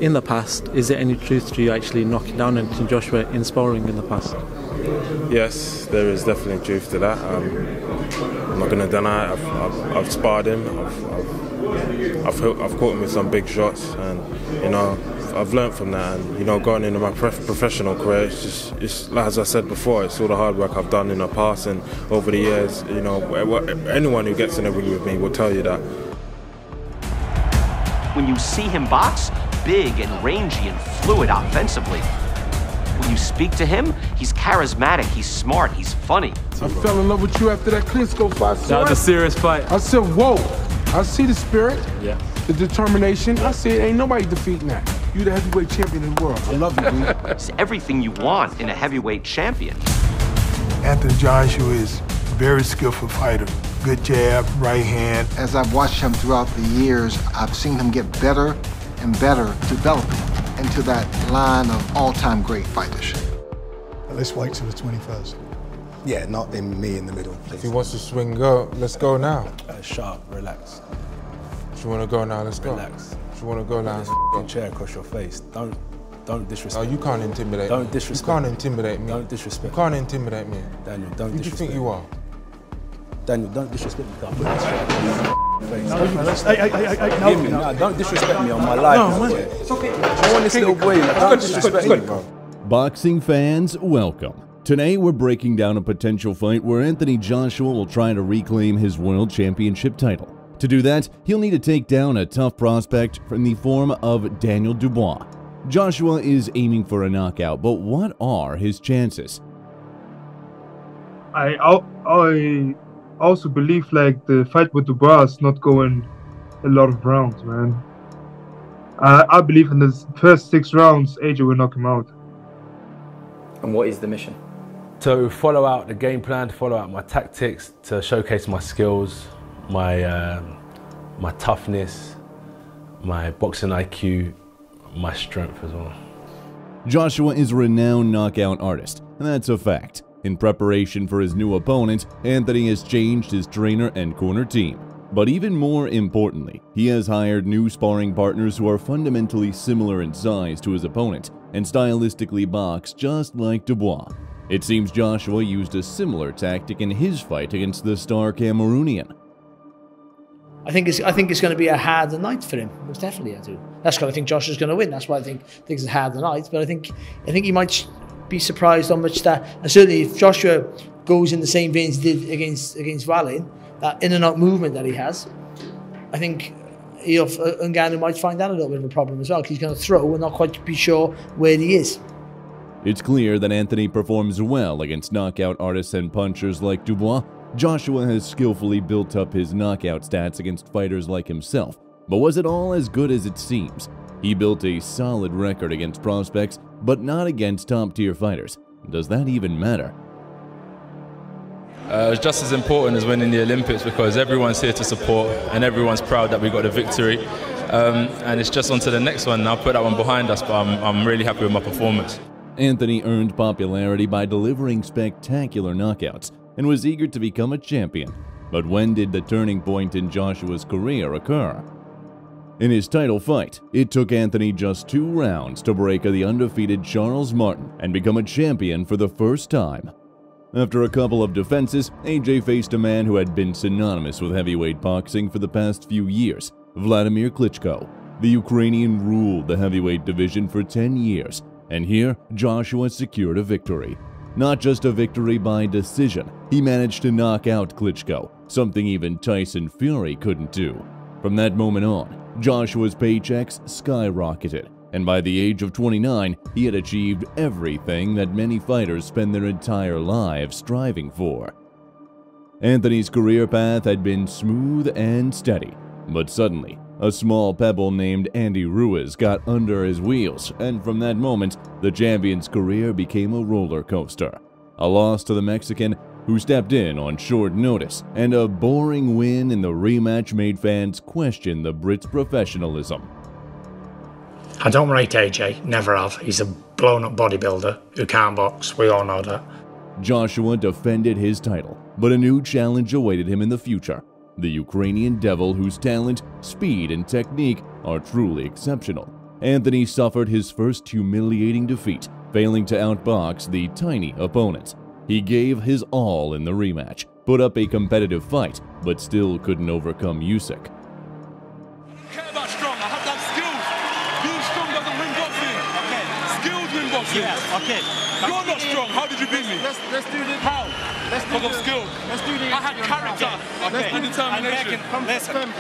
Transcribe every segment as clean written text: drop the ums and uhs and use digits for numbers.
in the past, is there any truth to you actually knocking down Anthony Joshua in sparring in the past? Yes, there is definitely truth to that. I'm not going to deny it. I've sparred him. I've caught him with some big shots, and I've learned from that. And going into my professional career, it's like as I said before, it's all the hard work I've done in the past and over the years. Anyone who gets in a ring with me will tell you that. When you see him box, big and rangy and fluid offensively. When you speak to him, he's charismatic, he's smart, he's funny. I fell in love with you after that Klitschko fight. That was a serious fight. I said, whoa. I see the spirit, yeah, the determination. I said, ain't nobody defeating that. You the heavyweight champion of the world. I love you, dude. It's everything you want in a heavyweight champion. Anthony Joshua is a very skillful fighter. Good jab, right hand. As I've watched him throughout the years, I've seen him get better and better, developing into that line of all-time great fighters. Let's wait till the 21st. Yeah, not in me in the middle, please. If he wants to swing, go. Let's go now. Sharp, relax. If you want to go now, let's go. Relax. If you want to go now, This chair across your face. Don't disrespect. Oh, you can't intimidate me. Don't disrespect. You can't intimidate me. Don't disrespect. You can't intimidate me. Daniel, don't Who do you disrespect. think you are? Daniel, don't disrespect me. Put this chair across Hey, no, don't disrespect me on my life. No, man. It's okay. I want this little boy. Don't disrespect me, bro. Boxing fans, welcome. Today we're breaking down a potential fight where Anthony Joshua will try to reclaim his world championship title. To do that, he'll need to take down a tough prospect in the form of Daniel Dubois. Joshua is aiming for a knockout, but what are his chances? I also believe like the fight with Dubois is not going a lot of rounds, man. I believe in the first 6 rounds, AJ will knock him out. And what is the mission? To follow out the game plan, to follow out my tactics, to showcase my skills, my toughness, my boxing IQ, my strength as well. Joshua is a renowned knockout artist, and that's a fact. In preparation for his new opponent, Anthony has changed his trainer and corner team. But even more importantly, he has hired new sparring partners who are fundamentally similar in size to his opponent and stylistically box just like Dubois. It seems Joshua used a similar tactic in his fight against the star Cameroonian. I think it's going to be a harder night for him. Most definitely, I do. That's why I think Joshua's going to win. That's why I think it's a harder night. But I think he might be surprised how much that. And certainly, if Joshua goes in the same veins he did against Wallin, that in and out movement that he has, I think Ngannou might find that a little bit of a problem as well, because he's going to throw and not quite be sure where he is. It's clear that Anthony performs well against knockout artists and punchers like Dubois. Joshua has skillfully built up his knockout stats against fighters like himself. But was it all as good as it seems? He built a solid record against prospects, but not against top-tier fighters. Does that even matter? It's just as important as winning the Olympics, because everyone's here to support and everyone's proud that we got the victory. And it's just on to the next one now. Put that one behind us, but I'm really happy with my performance. Anthony earned popularity by delivering spectacular knockouts and was eager to become a champion. But when did the turning point in Joshua's career occur? In his title fight, it took Anthony just 2 rounds to break the undefeated Charles Martin and become a champion for the first time. After a couple of defenses, AJ faced a man who had been synonymous with heavyweight boxing for the past few years, Vladimir Klitschko. The Ukrainian ruled the heavyweight division for 10 years, and here Joshua secured a victory. Not just a victory by decision, he managed to knock out Klitschko, something even Tyson Fury couldn't do. From that moment on, Joshua's paychecks skyrocketed, and by the age of 29, he had achieved everything that many fighters spend their entire lives striving for. Anthony's career path had been smooth and steady, but suddenly, a small pebble named Andy Ruiz got under his wheels, and from that moment, the champion's career became a roller coaster. A loss to the Mexican, who stepped in on short notice, and a boring win in the rematch made fans question the Brit's professionalism. I don't rate AJ, never have. He's a blown-up bodybuilder who can't box, we all know that. Joshua defended his title, but a new challenge awaited him in the future. The Ukrainian devil, whose talent, speed, and technique are truly exceptional. Anthony suffered his first humiliating defeat, failing to outbox the tiny opponent. He gave his all in the rematch, put up a competitive fight, but still couldn't overcome Usyk. Care about strong, I have to have skills. Being strong doesn't win boxing. Okay. Skills win boxing. Yeah, okay. You're not strong, how did you beat me? Let's do this. How? Because of skills. Let's do this. I had character. Okay. And determination. Listen.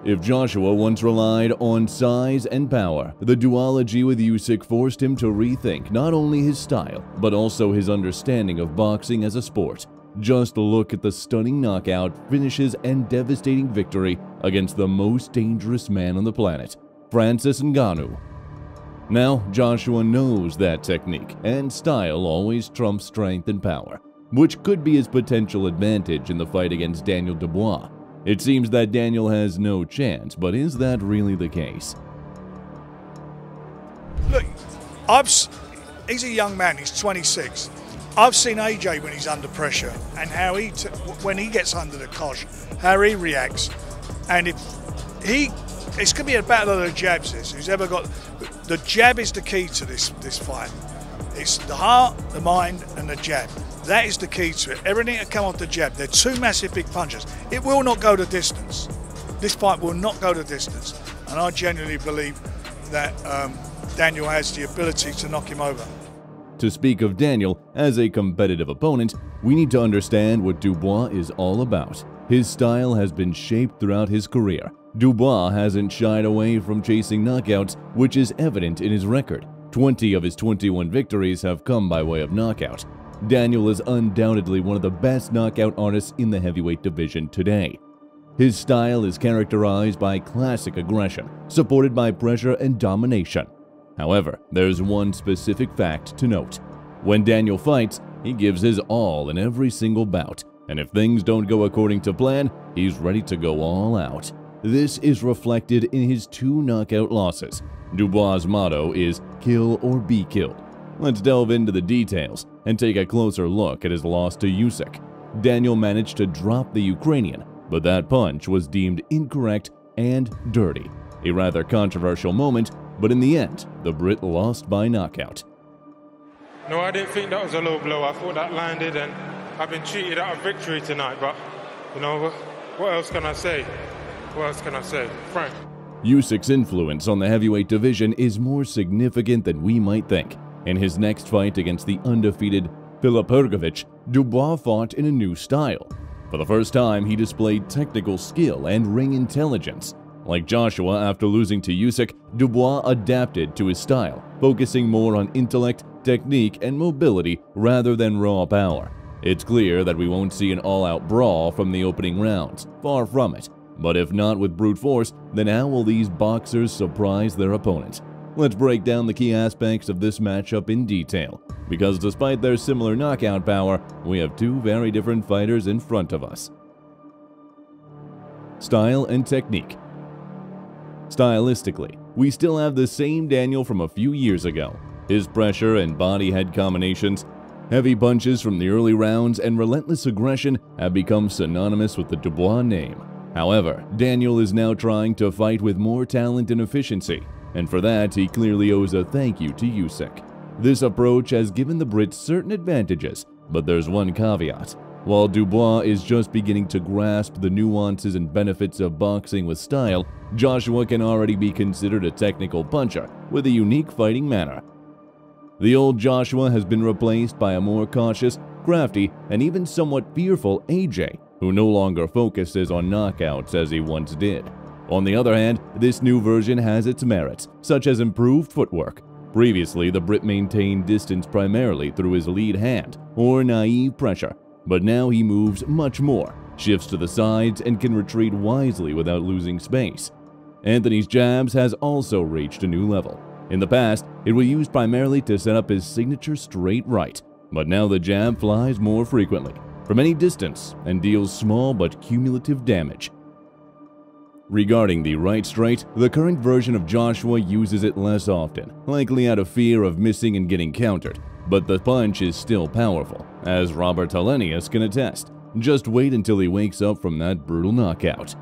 If Joshua once relied on size and power, the duology with Usyk forced him to rethink not only his style, but also his understanding of boxing as a sport. Just look at the stunning knockout, finishes, and devastating victory against the most dangerous man on the planet, Francis Ngannou. Now, Joshua knows that technique and style always trumps strength and power, which could be his potential advantage in the fight against Daniel Dubois. It seems that Daniel has no chance, but is that really the case? Look, he's a young man, he's 26. I've seen AJ when he's under pressure and how when he gets under the cosh, how he reacts. And it's going to be a battle of the jabs. Who's ever got the jab is the key to this fight. It's the heart, the mind, and the jab. That is the key to it. Everything that come off the jab. They're two massive big punches. It will not go the distance. This fight will not go the distance. And I genuinely believe that Daniel has the ability to knock him over. To speak of Daniel as a competitive opponent, we need to understand what Dubois is all about. His style has been shaped throughout his career. Dubois hasn't shied away from chasing knockouts, which is evident in his record. 20 of his 21 victories have come by way of knockout. Daniel is undoubtedly one of the best knockout artists in the heavyweight division today. His style is characterized by classic aggression, supported by pressure and domination. However, there's one specific fact to note. When Daniel fights, he gives his all in every single bout, and if things don't go according to plan, he's ready to go all out. This is reflected in his 2 knockout losses. Dubois' motto is "kill or be killed." Let's delve into the details and take a closer look at his loss to Usyk. Daniel managed to drop the Ukrainian, but that punch was deemed incorrect and dirty. A rather controversial moment, but in the end, the Brit lost by knockout. No, I didn't think that was a low blow. I thought that landed, and I've been treated out of victory tonight, but, you know, what else can I say? What else can I say? Frank. Usyk's influence on the heavyweight division is more significant than we might think. In his next fight against the undefeated Filip Hrgović, Dubois fought in a new style. For the first time, he displayed technical skill and ring intelligence. Like Joshua after losing to Usyk, Dubois adapted to his style, focusing more on intellect, technique, and mobility rather than raw power. It's clear that we won't see an all-out brawl from the opening rounds, far from it. But if not with brute force, then how will these boxers surprise their opponents? Let's break down the key aspects of this matchup in detail, because despite their similar knockout power, we have 2 very different fighters in front of us. Style and technique. Stylistically, we still have the same Daniel from a few years ago. His pressure and body-head combinations, heavy punches from the early rounds, and relentless aggression have become synonymous with the Dubois name. However, Daniel is now trying to fight with more talent and efficiency, and for that he clearly owes a thank you to Usyk. This approach has given the Brits certain advantages, but there's one caveat. While Dubois is just beginning to grasp the nuances and benefits of boxing with style, Joshua can already be considered a technical puncher with a unique fighting manner. The old Joshua has been replaced by a more cautious, crafty, and even somewhat fearful AJ, who no longer focuses on knockouts as he once did. On the other hand, this new version has its merits, such as improved footwork. Previously, the Brit maintained distance primarily through his lead hand, or naive pressure, but now he moves much more, shifts to the sides, and can retreat wisely without losing space. Anthony's jabs has also reached a new level. In the past, it was used primarily to set up his signature straight right, but now the jab flies more frequently, from any distance, and deals small but cumulative damage. Regarding the right straight, the current version of Joshua uses it less often, likely out of fear of missing and getting countered, but the punch is still powerful, as Robert Hellenius can attest. Just wait until he wakes up from that brutal knockout.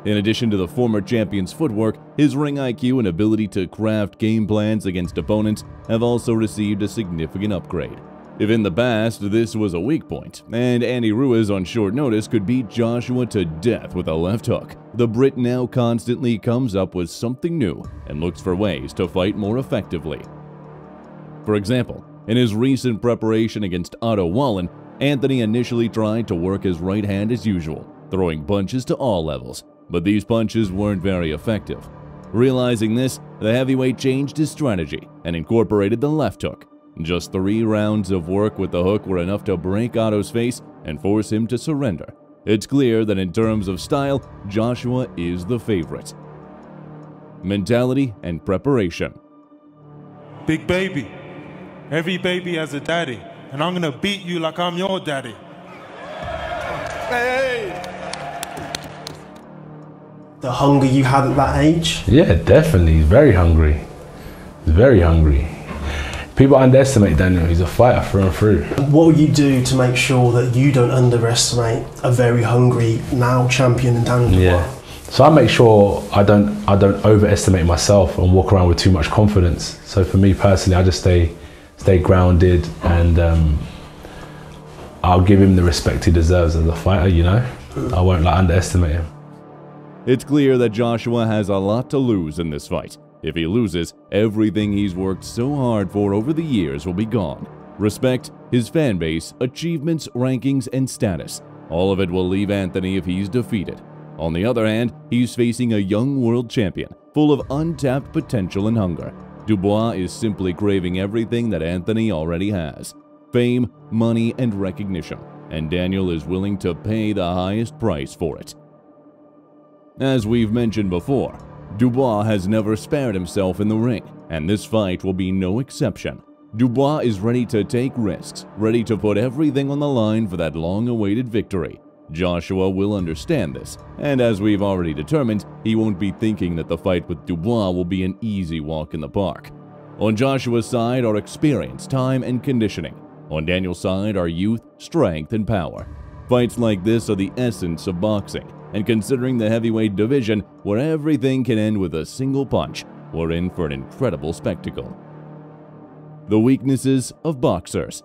In addition to the former champion's footwork, his ring IQ and ability to craft game plans against opponents have also received a significant upgrade. If in the past this was a weak point, and Andy Ruiz on short notice could beat Joshua to death with a left hook, the Brit now constantly comes up with something new and looks for ways to fight more effectively. For example, in his recent preparation against Otto Wallen, Anthony initially tried to work his right hand as usual, throwing punches to all levels, but these punches weren't very effective. Realizing this, the heavyweight changed his strategy and incorporated the left hook. Just 3 rounds of work with the hook were enough to break Otto's face and force him to surrender. It's clear that in terms of style, Joshua is the favorite. Mentality and preparation. Big baby. Every baby has a daddy, and I'm gonna beat you like I'm your daddy. Hey! The hunger you had at that age? Yeah, definitely. He's very hungry. He's very hungry. People underestimate Daniel. He's a fighter through and through. What will you do to make sure that you don't underestimate a very hungry now champion in Daniel Dubois? Yeah. So I make sure I don't overestimate myself and walk around with too much confidence. So for me personally, I just stay grounded, and I'll give him the respect he deserves as a fighter, you know? I won't underestimate him. It's clear that Joshua has a lot to lose in this fight. If he loses, everything he's worked so hard for over the years will be gone. Respect, his fan base, achievements, rankings, and status. All of it will leave Anthony if he's defeated. On the other hand, he's facing a young world champion, full of untapped potential and hunger. Dubois is simply craving everything that Anthony already has: fame, money, and recognition, and Daniel is willing to pay the highest price for it. As we've mentioned before, Dubois has never spared himself in the ring, and this fight will be no exception. Dubois is ready to take risks, ready to put everything on the line for that long-awaited victory. Joshua will understand this, and as we've already determined, he won't be thinking that the fight with Dubois will be an easy walk in the park. On Joshua's side are experience, time, and conditioning. On Daniel's side are youth, strength, and power. Fights like this are the essence of boxing, and considering the heavyweight division, where everything can end with a single punch, we're in for an incredible spectacle. The weaknesses of boxers.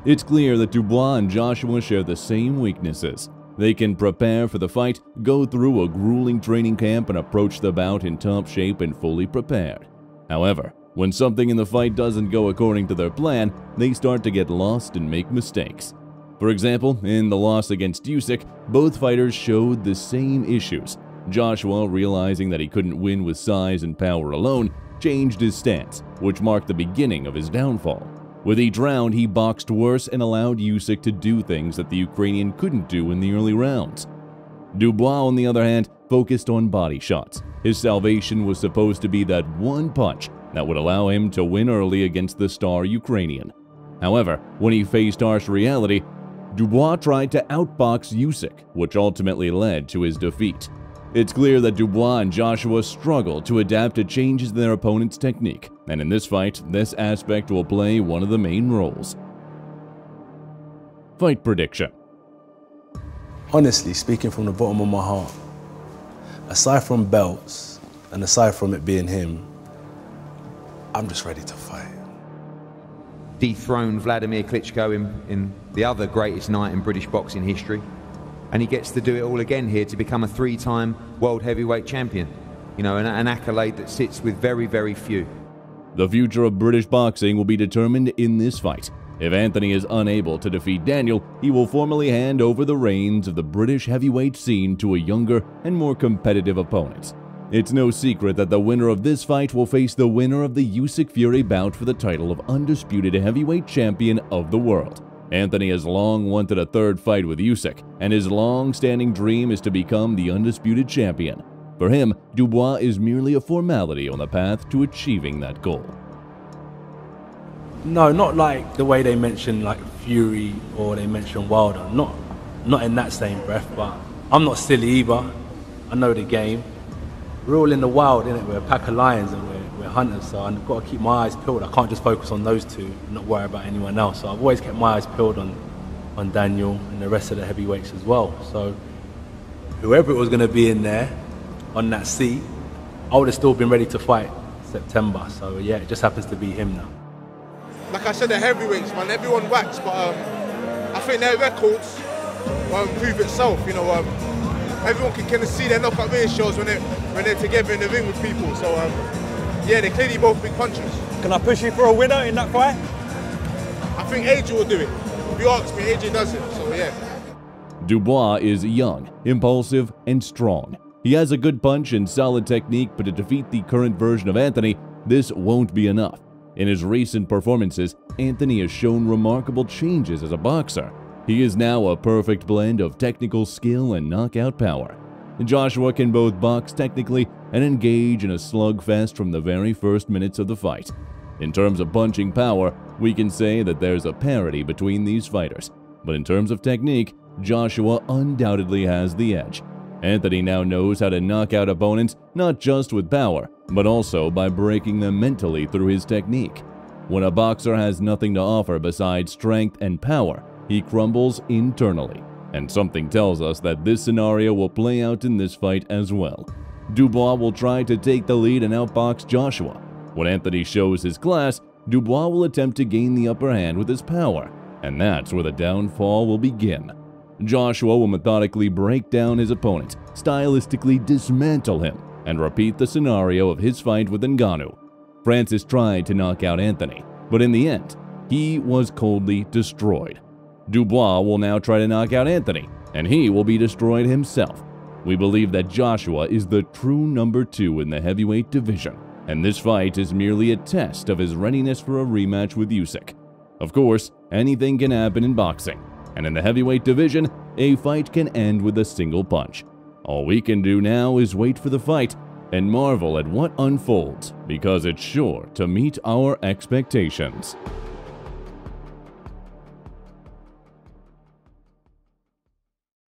It's clear that Dubois and Joshua share the same weaknesses. They can prepare for the fight, go through a grueling training camp, and approach the bout in top shape and fully prepared. However, when something in the fight doesn't go according to their plan, they start to get lost and make mistakes. For example, in the loss against Usyk, both fighters showed the same issues. Joshua, realizing that he couldn't win with size and power alone, changed his stance, which marked the beginning of his downfall. With each round, he boxed worse and allowed Usyk to do things that the Ukrainian couldn't do in the early rounds. Dubois, on the other hand, focused on body shots. His salvation was supposed to be that one punch that would allow him to win early against the star Ukrainian. However, when he faced harsh reality, Dubois tried to outbox Usyk, which ultimately led to his defeat. It's clear that Dubois and Joshua struggled to adapt to changes in their opponent's technique, and in this fight, this aspect will play one of the main roles. Fight prediction. Honestly, speaking from the bottom of my heart, aside from belts and aside from it being him, I'm just ready to fight. Dethroned Vladimir Klitschko in the other greatest night in British boxing history. And he gets to do it all again here to become a 3-time world heavyweight champion. You know, an accolade that sits with very, very few. The future of British boxing will be determined in this fight. If Anthony is unable to defeat Daniel, he will formally hand over the reins of the British heavyweight scene to a younger and more competitive opponent. It's no secret that the winner of this fight will face the winner of the Usyk-Fury bout for the title of undisputed heavyweight champion of the world. Anthony has long wanted a third fight with Usyk, and his long-standing dream is to become the undisputed champion. For him, Dubois is merely a formality on the path to achieving that goal. No, not like the way they mention like Fury or they mention Wilder. Not in that same breath, but I'm not silly either. I know the game. We're all in the wild, innit? We're a pack of lions and we're hunters, so I've got to keep my eyes peeled. I can't just focus on those two and not worry about anyone else. So I've always kept my eyes peeled on Daniel and the rest of the heavyweights as well. So whoever it was going to be in there on that seat, I would have still been ready to fight September. So yeah, it just happens to be him now. Like I said, the heavyweights, man, everyone whacks, but I think their records prove itself. You know, everyone can kind of see their knockout ratios when they're together in the ring with people. So yeah, they're clearly both big punchers. Can I push you for a winner in that fight? I think AJ will do it. If you ask me, AJ does it. So yeah. Dubois is young, impulsive, and strong. He has a good punch and solid technique, but to defeat the current version of Anthony, this won't be enough. In his recent performances, Anthony has shown remarkable changes as a boxer. He is now a perfect blend of technical skill and knockout power. Joshua can both box technically and engage in a slugfest from the very first minutes of the fight. In terms of punching power, we can say that there's a parity between these fighters. But in terms of technique, Joshua undoubtedly has the edge. Anthony now knows how to knock out opponents not just with power, but also by breaking them mentally through his technique. When a boxer has nothing to offer besides strength and power, he crumbles internally. And something tells us that this scenario will play out in this fight as well. Dubois will try to take the lead and outbox Joshua. When Anthony shows his class, Dubois will attempt to gain the upper hand with his power, and that's where the downfall will begin. Joshua will methodically break down his opponent, stylistically dismantle him, and repeat the scenario of his fight with Ngannou. Francis tried to knock out Anthony, but in the end, he was coldly destroyed. Dubois will now try to knock out Anthony, and he will be destroyed himself. We believe that Joshua is the true number 2 in the heavyweight division, and this fight is merely a test of his readiness for a rematch with Usyk. Of course, anything can happen in boxing, and in the heavyweight division, a fight can end with a single punch. All we can do now is wait for the fight and marvel at what unfolds, because it's sure to meet our expectations.